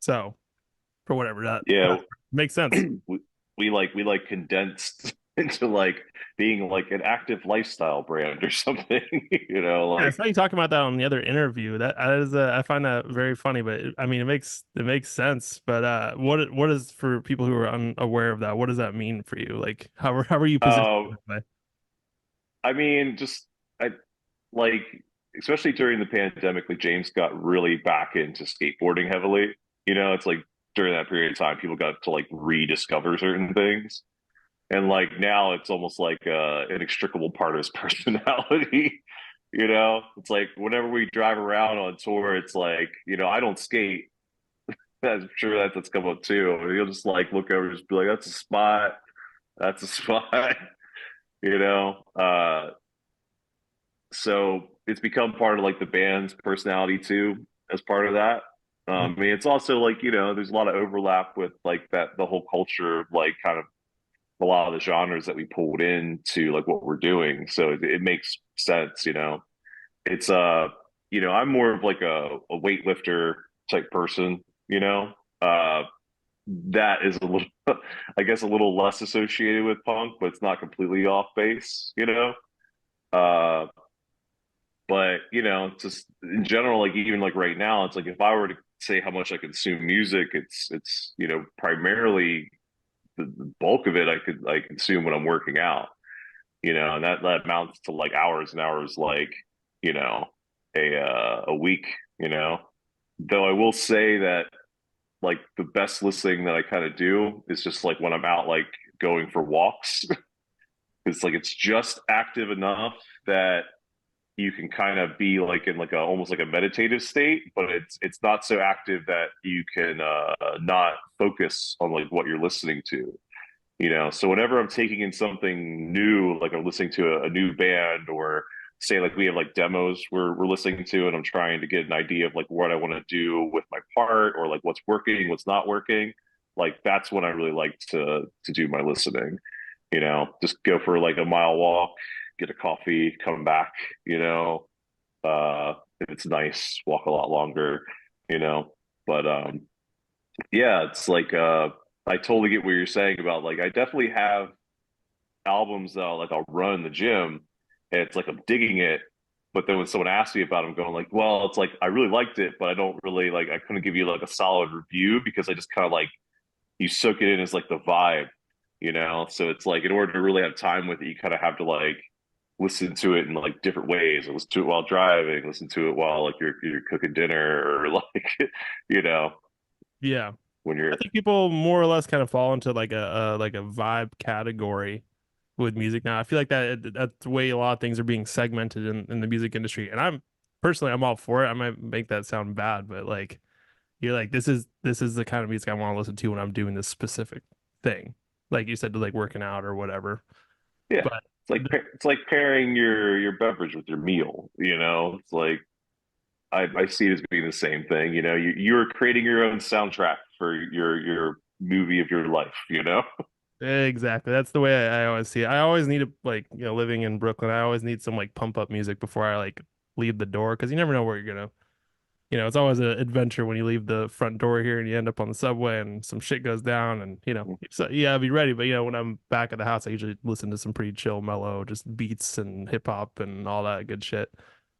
So for whatever that Yeah, makes sense. we condensed into like being like an active lifestyle brand or something, Yeah, I like saw you talking about that on the other interview. That is, I find that very funny, but I mean, it makes sense. But what is for people who are unaware of that? What does that mean for you? Like, how are you positioned uh that way? I mean, just I like especially during the pandemic, like James got really back into skateboarding heavily. It's like during that period of time, people got to like rediscover certain things. And like now it's almost like an inextricable part of his personality. It's like whenever we drive around on tour, it's like, I don't skate. I'm sure that's come up too. He'll just like look over and just be like, that's a spot. That's a spot. you know? Uh, so it's become part of like the band's personality too, as part of that. I mean, it's also like, there's a lot of overlap with like the whole culture, like kind of a lot of the genres that we pulled into like what we're doing. So it makes sense. It's I'm more of like a weightlifter type person, Uh that is a little I guess a little less associated with punk, but it's not completely off base. Uh but just in general, like even like right now, it's like if I were to say how much I consume music, it's primarily the bulk of it I consume when I'm working out, and that amounts to like hours and hours, like a week, you know. Though I will say that like the best listening that I kind of do is just like when I'm out like going for walks. It's like it's just active enough that you can kind of be like in like a almost like a meditative state, but it's not so active that you can not focus on like what you're listening to. So whenever I'm taking in something new, like I'm listening to a new band, or say like we have like demos we're listening to, and I'm trying to get an idea of like what I want to do with my part, or like what's working, what's not working, like that's when I really like to do my listening. Just go for like a mile walk, get a coffee, come back, you know if it's nice, walk a lot longer, you know but yeah, it's like I totally get what you're saying about like I definitely have albums that I'll run in the gym, and it's like I'm digging it, but then when someone asks me about it, I'm going like, well, it's like I really liked it, but I don't really like I couldn't give you like a solid review because I just kind of like you soak it in as like the vibe. So it's like in order to really have time with it, you kind of have to like listen to it in like different ways. Listen to it while driving, listen to it while like you're cooking dinner, or like you know Yeah, when I you're think people more or less kind of fall into like a vibe category with music now. I feel like that's the way a lot of things are being segmented in the music industry. And I'm all for it. I might make that sound bad, but like you're like this is the kind of music I want to listen to when I'm doing this specific thing. Like you said, like working out or whatever. yeah. But It's like pairing your beverage with your meal. It's like I see it as being the same thing. You're creating your own soundtrack for your movie of your life. exactly. That's the way I always see it. I always need to like, living in Brooklyn, I always need some like pump up music before I like leave the door because you never know where you're gonna, it's always an adventure when you leave the front door here and you end up on the subway and some shit goes down and so yeah, be ready. But when I'm back at the house, I usually listen to some pretty chill, mellow, just beats and hip hop and all that good shit.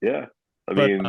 Yeah. I But mean,